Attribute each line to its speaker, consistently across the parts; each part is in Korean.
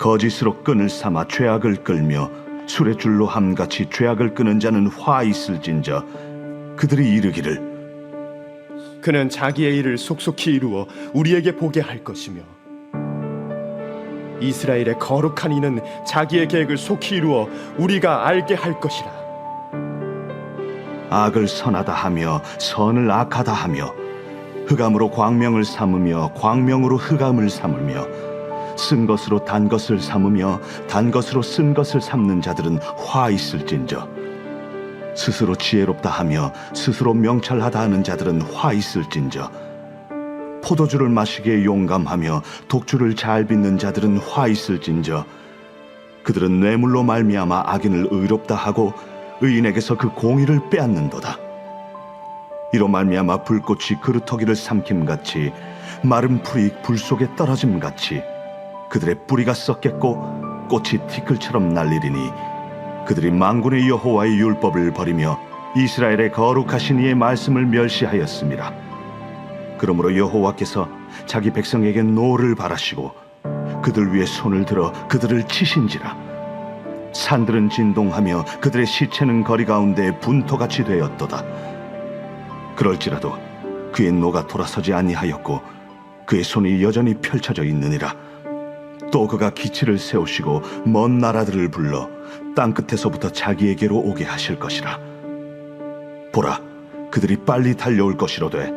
Speaker 1: 거짓으로 끈을 삼아 죄악을 끌며 술의 줄로 함같이 죄악을 끄는 자는 화 있을진저. 그들이 이르기를
Speaker 2: 그는 자기의 일을 속속히 이루어 우리에게 보게 할 것이며 이스라엘의 거룩한 이는 자기의 계획을 속히 이루어 우리가 알게 할 것이라.
Speaker 1: 악을 선하다 하며 선을 악하다 하며 흑암으로 광명을 삼으며 광명으로 흑암을 삼으며 쓴 것으로 단 것을 삼으며 단 것으로 쓴 것을 삼는 자들은 화 있을진저. 스스로 지혜롭다 하며 스스로 명철하다 하는 자들은 화 있을진저. 포도주를 마시기에 용감하며 독주를 잘 빚는 자들은 화 있을진저. 그들은 뇌물로 말미암아 악인을 의롭다 하고 의인에게서 그 공의를 빼앗는도다. 이로 말미암아 불꽃이 그루터기를 삼킴같이 마른 풀이 불 속에 떨어짐같이 그들의 뿌리가 썩겠고 꽃이 티끌처럼 날리리니 그들이 만군의 여호와의 율법을 버리며 이스라엘의 거룩하신 이의 말씀을 멸시하였습니다. 그러므로 여호와께서 자기 백성에게 노를 바라시고 그들 위에 손을 들어 그들을 치신지라. 산들은 진동하며 그들의 시체는 거리 가운데 분토같이 되었도다. 그럴지라도 그의 노가 돌아서지 아니하였고 그의 손이 여전히 펼쳐져 있느니라. 또 그가 기치를 세우시고 먼 나라들을 불러 땅끝에서부터 자기에게로 오게 하실 것이라. 보라, 그들이 빨리 달려올 것이로되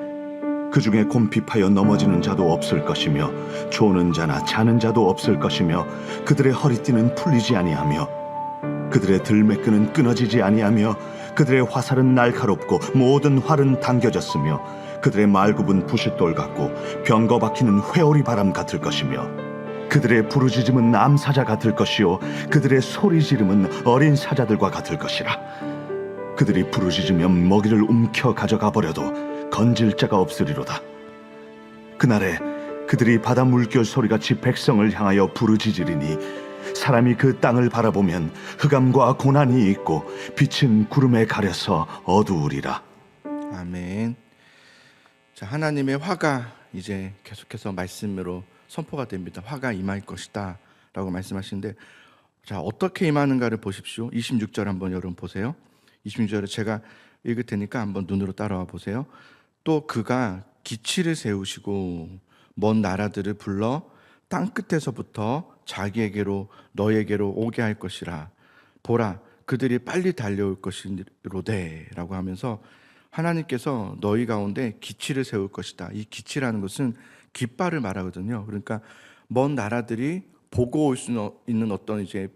Speaker 1: 그 중에 곰핍하여 넘어지는 자도 없을 것이며 조는 자나 자는 자도 없을 것이며 그들의 허리띠는 풀리지 아니하며 그들의 들매끈은 끊어지지 아니하며 그들의 화살은 날카롭고 모든 활은 당겨졌으며 그들의 말굽은 부싯돌 같고 병거 박히는 회오리 바람 같을 것이며 그들의 부르짖음은 암사자 같을 것이요 그들의 소리 지름은 어린 사자들과 같을 것이라. 그들이 부르짖으면 먹이를 움켜 가져가 버려도 건질 자가 없으리로다. 그날에 그들이 바다 물결 소리같이 백성을 향하여 부르짖으리니 사람이 그 땅을 바라보면 흑암과 고난이 있고 빛은 구름에 가려서 어두우리라.
Speaker 3: 아멘. 자, 하나님의 화가 이제 계속해서 말씀으로 선포가 됩니다. 화가 임할 것이다 라고 말씀하시는데, 자, 어떻게 임하는가를 보십시오. 26절 한번 여러분 보세요. 26절에 제가 읽을 테니까 한번 눈으로 따라와 보세요. 또 그가 기치를 세우시고 먼 나라들을 불러 땅끝에서부터 자기에게로 너에게로 오게 할 것이라. 보라, 그들이 빨리 달려올 것이로되 라고 하면서 하나님께서 너희 가운데 기치를 세울 것이다. 이 기치라는 것은 깃발을 말하거든요. 그러니까 먼 나라들이 보고 올 수 있는 어떤 이제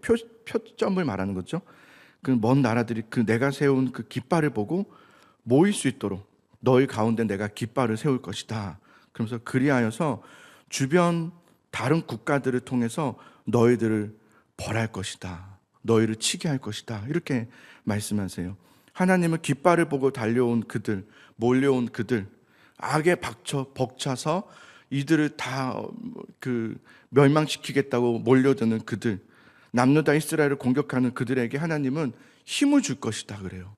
Speaker 3: 표점을 말하는 거죠. 그 먼 나라들이 그 내가 세운 그 깃발을 보고 모일 수 있도록 너희 가운데 내가 깃발을 세울 것이다. 그러면서 그리하여서 주변 다른 국가들을 통해서 너희들을 벌할 것이다. 너희를 치게 할 것이다. 이렇게 말씀하세요. 하나님은 깃발을 보고 달려온 그들, 몰려온 그들, 악에 벅차서 이들을 다 멸망시키겠다고 몰려드는 그들, 남유다 이스라엘을 공격하는 그들에게 하나님은 힘을 줄 것이다 그래요.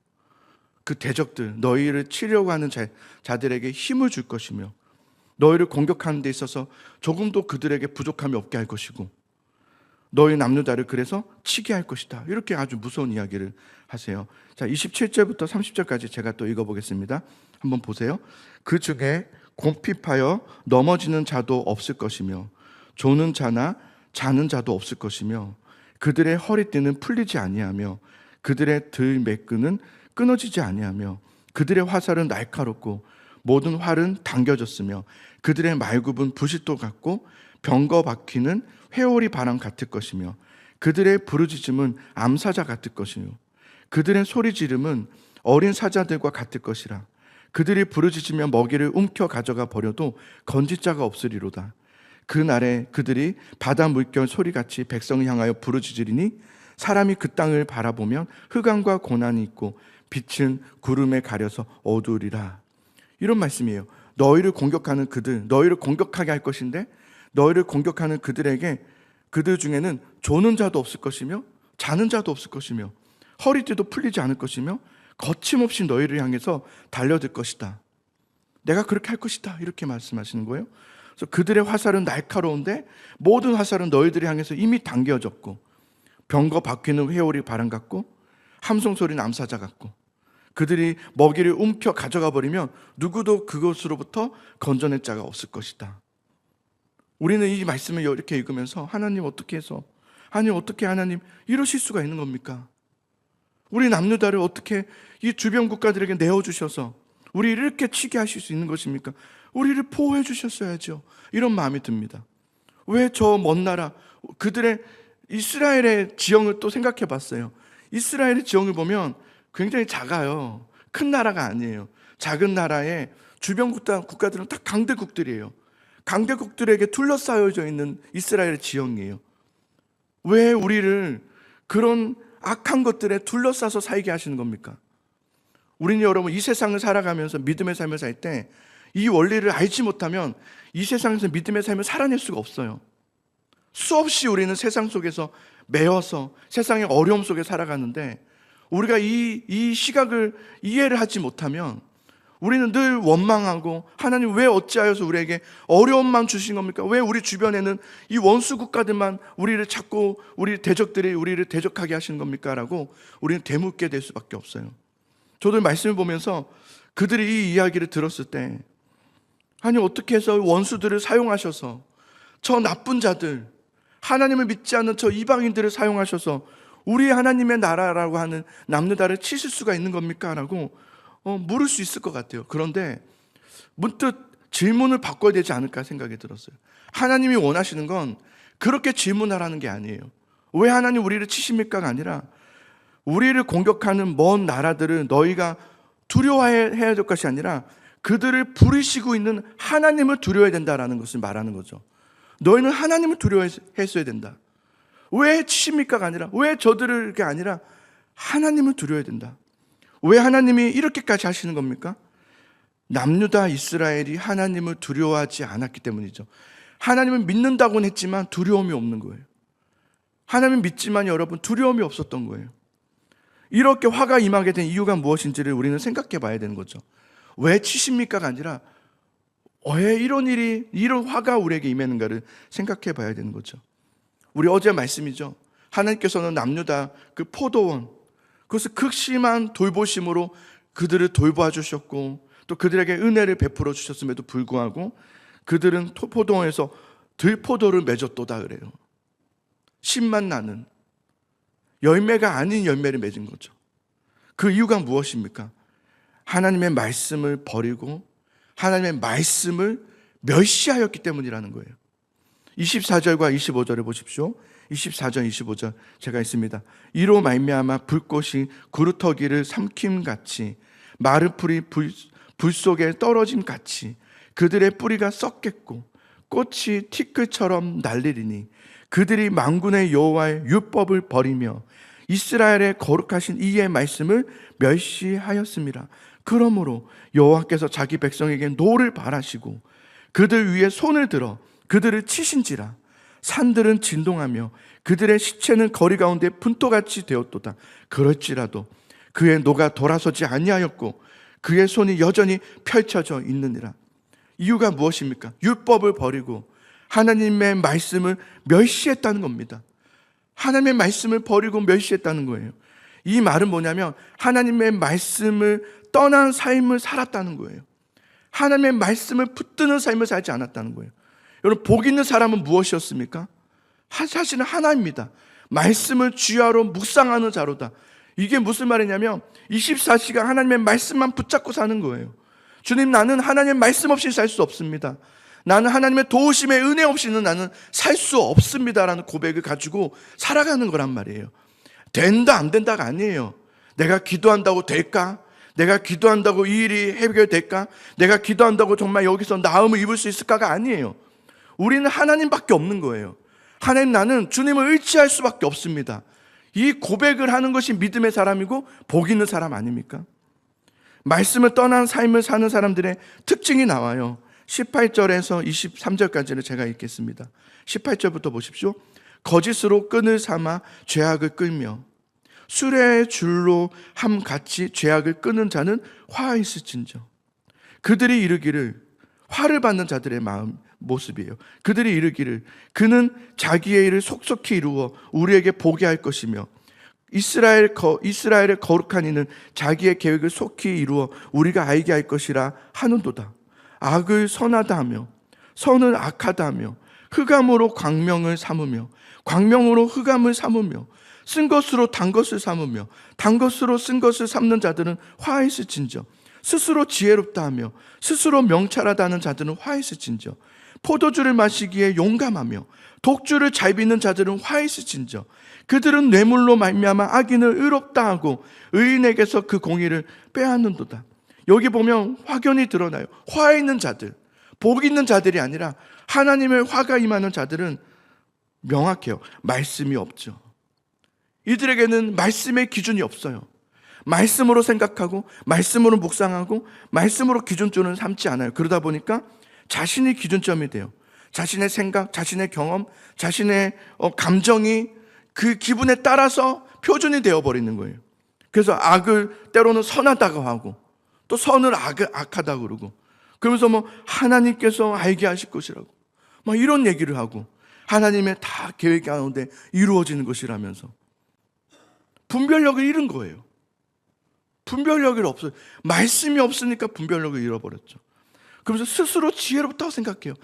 Speaker 3: 그 대적들, 너희를 치려고 하는 자들에게 힘을 줄 것이며 너희를 공격하는 데 있어서 조금도 그들에게 부족함이 없게 할 것이고 너희 남유다를 그래서 치게 할 것이다. 이렇게 아주 무서운 이야기를 하세요. 자, 27절부터 30절까지 제가 또 읽어보겠습니다. 한번 보세요. 그 중에 곰핍하여 넘어지는 자도 없을 것이며 조는 자나 자는 자도 없을 것이며 그들의 허리띠는 풀리지 아니하며 그들의 들매끈은 끊어지지 아니하며 그들의 화살은 날카롭고 모든 활은 당겨졌으며 그들의 말굽은 부싯돌 같고 병거 박히는 회오리 바람 같을 것이며 그들의 부르짖음은 암사자 같을 것이며 그들의 소리 지름은 어린 사자들과 같을 것이라. 그들이 부르짖으며 먹이를 움켜 가져가 버려도 건질 자가 없으리로다. 그날에 그들이 바다 물결 소리같이 백성을 향하여 부르짖으리니 사람이 그 땅을 바라보면 흑암과 고난이 있고 빛은 구름에 가려서 어두우리라. 이런 말씀이에요. 너희를 공격하는 그들, 너희를 공격하게 할 것인데 너희를 공격하는 그들에게 그들 중에는 조는 자도 없을 것이며 자는 자도 없을 것이며 허리띠도 풀리지 않을 것이며 거침없이 너희를 향해서 달려들 것이다. 내가 그렇게 할 것이다. 이렇게 말씀하시는 거예요. 그래서 그들의 화살은 날카로운데 모든 화살은 너희들을 향해서 이미 당겨졌고 병거 바퀴는 회오리 바람 같고 함성 소리는 암사자 같고 그들이 먹이를 움켜 가져가 버리면 누구도 그것으로부터 건져낼 자가 없을 것이다. 우리는 이 말씀을 이렇게 읽으면서 하나님 어떻게 해서 하나님 이러실 수가 있는 겁니까? 우리 남유다를 어떻게 이 주변 국가들에게 내어주셔서 우리를 이렇게 치게 하실 수 있는 것입니까? 우리를 보호해 주셨어야죠. 이런 마음이 듭니다. 왜 저 먼 나라 그들의 이스라엘의 지형을 또 생각해 봤어요. 이스라엘의 지형을 보면 굉장히 작아요. 큰 나라가 아니에요. 작은 나라에 주변 국가들은 다 강대국들이에요. 강대국들에게 둘러싸여져 있는 이스라엘의 지형이에요. 왜 우리를 그런 악한 것들에 둘러싸서 살게 하시는 겁니까? 우리는 여러분 이 세상을 살아가면서 믿음의 삶을 살 때 이 원리를 알지 못하면 이 세상에서 믿음의 삶을 살아낼 수가 없어요. 수없이 우리는 세상 속에서 매여서 세상의 어려움 속에 살아가는데 우리가 이 시각을 이해를 하지 못하면 우리는 늘 원망하고 하나님 왜 어찌하여서 우리에게 어려움만 주신 겁니까? 왜 우리 주변에는 이 원수 국가들만 우리를 자꾸 우리 대적들이 우리를 대적하게 하시는 겁니까? 라고 우리는 되묻게 될 수밖에 없어요. 저도 말씀을 보면서 그들이 이 이야기를 들었을 때 아니 어떻게 해서 원수들을 사용하셔서 저 나쁜 자들 하나님을 믿지 않는 저 이방인들을 사용하셔서 우리 하나님의 나라라고 하는 남유다를 치실 수가 있는 겁니까? 라고 물을 수 있을 것 같아요. 그런데 문득 질문을 바꿔야 되지 않을까 생각이 들었어요. 하나님이 원하시는 건 그렇게 질문하라는 게 아니에요. 왜 하나님 우리를 치십니까가 아니라 우리를 공격하는 먼 나라들을 너희가 두려워해야 될 것이 아니라 그들을 부리시고 있는 하나님을 두려워해야 된다라는 것을 말하는 거죠. 너희는 하나님을 두려워했어야 된다. 왜 치십니까가 아니라 왜 저들을 아니라 하나님을 두려워해야 된다. 왜 하나님이 이렇게까지 하시는 겁니까? 남유다 이스라엘이 하나님을 두려워하지 않았기 때문이죠. 하나님을 믿는다고는 했지만 두려움이 없는 거예요. 하나님을 믿지만 여러분 두려움이 없었던 거예요. 이렇게 화가 임하게 된 이유가 무엇인지를 우리는 생각해 봐야 되는 거죠. 왜 치십니까가 아니라 왜 이런 화가 우리에게 임했는가를 생각해 봐야 되는 거죠. 우리 어제 말씀이죠. 하나님께서는 남유다 그 포도원 그것을 극심한 돌보심으로 그들을 돌봐 주셨고 또 그들에게 은혜를 베풀어 주셨음에도 불구하고 그들은 포도원에서 들포도를 맺었도다 그래요. 신만 나는 열매가 아닌 열매를 맺은 거죠. 그 이유가 무엇입니까? 하나님의 말씀을 버리고 하나님의 말씀을 멸시하였기 때문이라는 거예요. 24절과 25절을 보십시오. 24절, 25절 제가 있습니다. 이로 말미암아 불꽃이 구루터기를 삼킴같이 마른 풀이 불 속에 떨어짐 같이 그들의 뿌리가 썩겠고 꽃이 티끌처럼 날리리니 그들이 만군의 여호와의 율법을 버리며 이스라엘의 거룩하신 이의 말씀을 멸시하였습니다. 그러므로 여호와께서 자기 백성에게 노를 발하시고 그들 위에 손을 들어 그들을 치신지라. 산들은 진동하며 그들의 시체는 거리 가운데 분토같이 되었도다. 그럴지라도 그의 노가 돌아서지 아니하였고 그의 손이 여전히 펼쳐져 있느니라. 이유가 무엇입니까? 율법을 버리고 하나님의 말씀을 멸시했다는 겁니다. 하나님의 말씀을 버리고 멸시했다는 거예요. 이 말은 뭐냐면 하나님의 말씀을 떠난 삶을 살았다는 거예요. 하나님의 말씀을 붙드는 삶을 살지 않았다는 거예요. 여러분, 복 있는 사람은 무엇이었습니까? 사실은 하나입니다. 말씀을 주야로 묵상하는 자로다. 이게 무슨 말이냐면 24시간 하나님의 말씀만 붙잡고 사는 거예요. 주님, 나는 하나님의 말씀 없이 살 수 없습니다. 나는 하나님의 도우심의 은혜 없이는 나는 살 수 없습니다라는 고백을 가지고 살아가는 거란 말이에요. 된다 안 된다가 아니에요. 내가 기도한다고 될까? 내가 기도한다고 이 일이 해결될까? 내가 기도한다고 정말 여기서 나음을 입을 수 있을까가 아니에요. 우리는 하나님밖에 없는 거예요. 하나님, 나는 주님을 의지할 수밖에 없습니다. 이 고백을 하는 것이 믿음의 사람이고 복 있는 사람 아닙니까? 말씀을 떠난 삶을 사는 사람들의 특징이 나와요. 18절에서 23절까지를 제가 읽겠습니다. 18절부터 보십시오. 거짓으로 끈을 삼아 죄악을 끌며 수레의 줄로 함같이 죄악을 끄는 자는 화 있을진저. 그들이 이르기를 화를 받는 자들의 모습이에요. 그들이 이르기를 그는 자기의 일을 속속히 이루어 우리에게 보게 할 것이며 이스라엘의 거룩한 이는 자기의 계획을 속히 이루어 우리가 알게 할 것이라 하는도다. 악을 선하다 하며 선을 악하다 하며 흑암으로 광명을 삼으며 광명으로 흑암을 삼으며 쓴 것으로 단 것을 삼으며 단 것으로 쓴 것을 삼는 자들은 화있을진저 스스로 지혜롭다 하며 스스로 명철하다 하는 자들은 화있을진저 포도주를 마시기에 용감하며 독주를 잘 빚는 자들은 화있을진저 그들은 뇌물로 말미암아 악인을 의롭다 하고 의인에게서 그 공의를 빼앗는도다. 여기 보면 확연히 드러나요. 화 있는 자들, 복 있는 자들이 아니라 하나님의 화가 임하는 자들은 명확해요. 말씀이 없죠. 이들에게는 말씀의 기준이 없어요. 말씀으로 생각하고 말씀으로 묵상하고 말씀으로 기준점을 삼지 않아요. 그러다 보니까 자신이 기준점이 돼요. 자신의 생각, 자신의 경험, 자신의 감정이 그 기분에 따라서 표준이 되어버리는 거예요. 그래서 악을 때로는 선하다고 하고 또 선을 악하다고 그러고 그러면서 뭐 하나님께서 알게 하실 것이라고 막 이런 얘기를 하고 하나님의 다 계획 가운데 이루어지는 것이라면서 분별력을 잃은 거예요. 분별력이 없어요. 말씀이 없으니까 분별력을 잃어버렸죠. 그러면서 스스로 지혜롭다고 생각해요.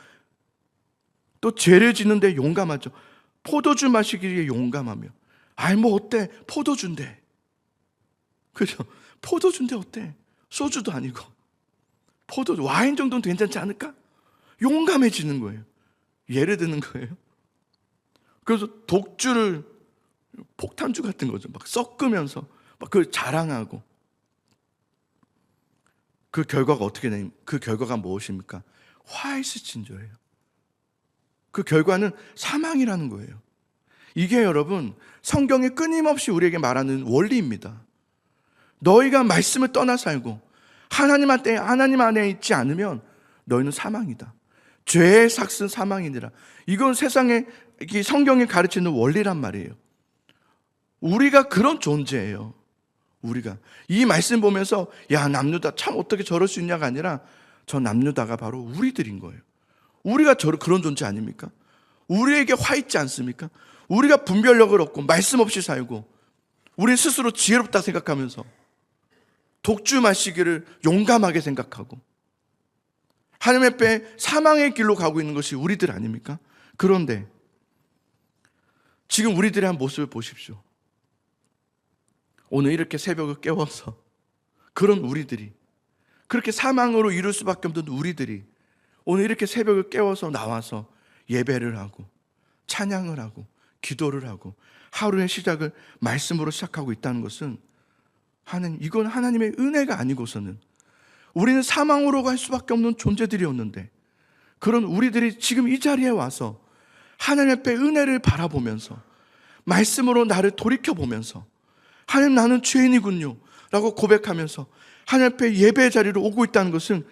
Speaker 3: 또 죄를 짓는데 용감하죠. 포도주 마시기에 용감하며 뭐 어때? 포도주인데. 그죠? 포도주인데 어때? 소주도 아니고 포도주, 와인 정도는 괜찮지 않을까? 용감해지는 거예요. 예를 드는 거예요. 그래서 독주를 폭탄주 같은 거죠. 막 섞으면서 막 그걸 자랑하고 그 결과가 어떻게 되냐면 그 결과가 무엇입니까? 화이스진저예요. 그 결과는 사망이라는 거예요. 이게 여러분 성경이 끊임없이 우리에게 말하는 원리입니다. 너희가 말씀을 떠나 살고 하나님 안에 있지 않으면 너희는 사망이다. 죄의 삭은 사망이니라. 이건 세상에 성경이 가르치는 원리란 말이에요. 우리가 그런 존재예요. 우리가 이 말씀 보면서 야 남유다 참 어떻게 저럴 수 있냐가 아니라 저 남유다가 바로 우리들인 거예요. 우리가 그런 존재 아닙니까? 우리에게 화 있지 않습니까? 우리가 분별력을 얻고 말씀 없이 살고 우리 스스로 지혜롭다 생각하면서 독주 마시기를 용감하게 생각하고 하나님의 앞에 사망의 길로 가고 있는 것이 우리들 아닙니까? 그런데 지금 우리들의 한 모습을 보십시오. 오늘 이렇게 새벽을 깨워서 그런 우리들이 그렇게 사망으로 이룰 수밖에 없는 우리들이 오늘 이렇게 새벽을 깨워서 나와서 예배를 하고 찬양을 하고 기도를 하고 하루의 시작을 말씀으로 시작하고 있다는 것은 이건 하나님의 은혜가 아니고서는 우리는 사망으로 갈 수밖에 없는 존재들이었는데 그런 우리들이 지금 이 자리에 와서 하나님 앞에 은혜를 바라보면서 말씀으로 나를 돌이켜보면서 하나님 나는 죄인이군요 라고 고백하면서 하나님 앞에 예배의 자리로 오고 있다는 것은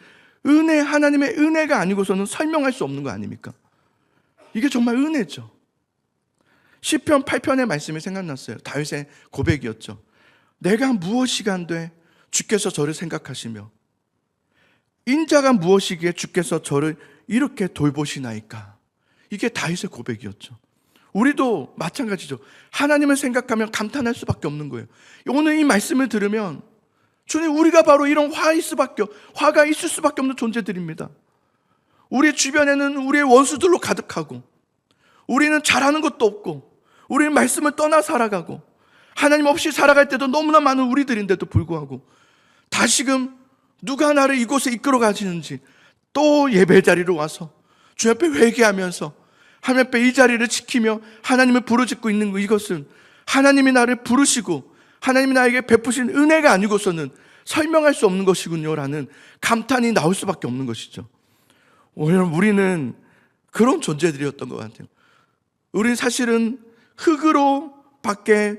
Speaker 3: 하나님의 은혜가 아니고서는 설명할 수 없는 거 아닙니까? 이게 정말 은혜죠. 시편 8편의 말씀이 생각났어요. 다윗의 고백이었죠. 내가 무엇이간데 주께서 저를 생각하시며 인자가 무엇이기에 주께서 저를 이렇게 돌보시나이까. 이게 다윗의 고백이었죠. 우리도 마찬가지죠. 하나님을 생각하면 감탄할 수밖에 없는 거예요. 오늘 이 말씀을 들으면 주님 우리가 바로 이런 화가 있을 수밖에 없는 존재들입니다. 우리 주변에는 우리의 원수들로 가득하고 우리는 잘하는 것도 없고 우리는 말씀을 떠나 살아가고 하나님 없이 살아갈 때도 너무나 많은 우리들인데도 불구하고 다시금 누가 나를 이곳에 이끌어 가시는지 또 예배 자리로 와서 주 앞에 회개하면서 하나님 앞에 이 자리를 지키며 하나님을 부르짖고 있는 것, 이것은 하나님이 나를 부르시고 하나님이 나에게 베푸신 은혜가 아니고서는 설명할 수 없는 것이군요 라는 감탄이 나올 수밖에 없는 것이죠. 우리는 그런 존재들이었던 것 같아요. 우리는 사실은 흙으로 밖에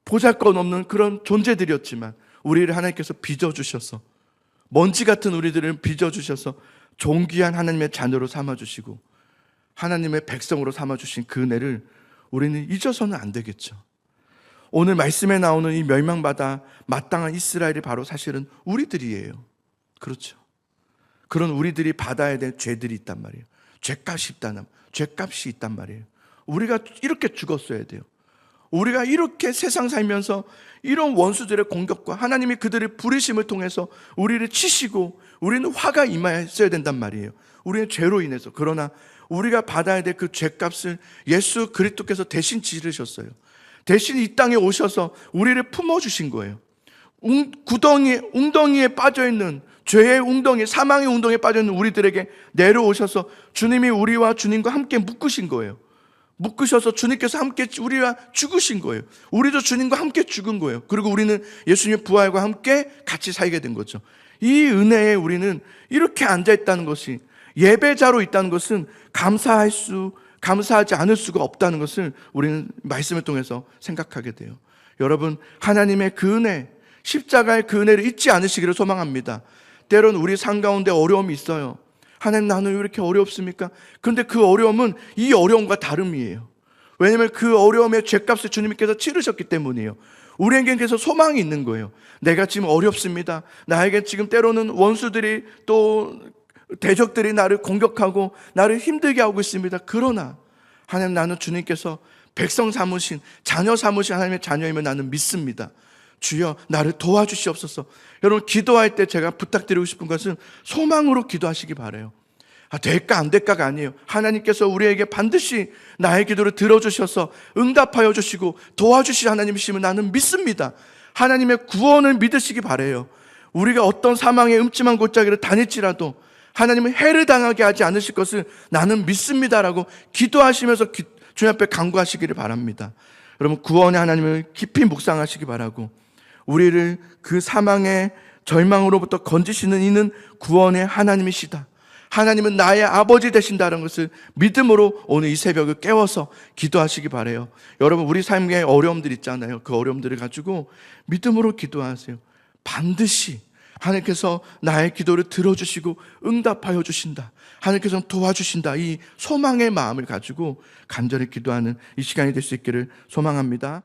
Speaker 3: 보잘것없는 그런 존재들이었지만 우리를 하나님께서 빚어주셔서 먼지 같은 우리들을 빚어주셔서 존귀한 하나님의 자녀로 삼아주시고 하나님의 백성으로 삼아주신 그 은혜를 우리는 잊어서는 안 되겠죠. 오늘 말씀에 나오는 이 멸망받아 마땅한 이스라엘이 바로 사실은 우리들이에요. 그렇죠. 그런 우리들이 받아야 될 죄들이 있단 말이에요. 죄값이 있단 말이에요. 우리가 이렇게 죽었어야 돼요. 우리가 이렇게 세상 살면서 이런 원수들의 공격과 하나님이 그들의 부르심을 통해서 우리를 치시고 우리는 화가 임하였어야 된단 말이에요. 우리는 죄로 인해서. 그러나 우리가 받아야 될 그 죄값을 예수 그리스도께서 대신 지르셨어요. 대신 이 땅에 오셔서 우리를 품어주신 거예요. 웅덩이에 빠져있는 죄의 웅덩이, 사망의 웅덩이에 빠져있는 우리들에게 내려오셔서 주님이 우리와 주님과 함께 묶으신 거예요. 묶으셔서 주님께서 함께 우리와 죽으신 거예요. 우리도 주님과 함께 죽은 거예요. 그리고 우리는 예수님의 부활과 함께 같이 살게 된 거죠. 이 은혜에 우리는 이렇게 앉아있다는 것이, 예배자로 있다는 것은 감사하지 않을 수가 없다는 것을 우리는 말씀을 통해서 생각하게 돼요. 여러분, 하나님의 그 은혜, 십자가의 그 은혜를 잊지 않으시기를 소망합니다. 때로는 우리 삶 가운데 어려움이 있어요. 하나님, 나는 왜 이렇게 어렵습니까? 그런데 그 어려움은 이 어려움과 다름이에요. 왜냐하면 그 어려움의 죄값을 주님께서 치르셨기 때문이에요. 우리에게는 그래서 소망이 있는 거예요. 내가 지금 어렵습니다. 나에게 지금 때로는 원수들이 또 대적들이 나를 공격하고 나를 힘들게 하고 있습니다. 그러나 하나님, 나는 주님께서 백성 삼으신, 자녀 삼으신 하나님의 자녀임을 나는 믿습니다. 주여, 나를 도와주시옵소서. 여러분, 기도할 때 제가 부탁드리고 싶은 것은 소망으로 기도하시기 바라요. 될까 안 될까가 아니에요. 하나님께서 우리에게 반드시 나의 기도를 들어주셔서 응답하여 주시고 도와주실 하나님이심을 나는 믿습니다. 하나님의 구원을 믿으시기 바라요. 우리가 어떤 사망의 음침한 골짜기를 다닐지라도 하나님은 해를 당하게 하지 않으실 것을 나는 믿습니다라고 기도하시면서 주님 앞에 간구하시기를 바랍니다. 여러분, 구원의 하나님을 깊이 묵상하시기 바라고, 우리를 그 사망의 절망으로부터 건지시는 이는 구원의 하나님이시다, 하나님은 나의 아버지 되신다는 것을 믿음으로 오늘 이 새벽을 깨워서 기도하시기 바라요. 여러분, 우리 삶에 어려움들 있잖아요. 그 어려움들을 가지고 믿음으로 기도하세요. 반드시 하나님께서 나의 기도를 들어주시고 응답하여 주신다, 하나님께서 도와주신다, 이 소망의 마음을 가지고 간절히 기도하는 이 시간이 될 수 있기를 소망합니다.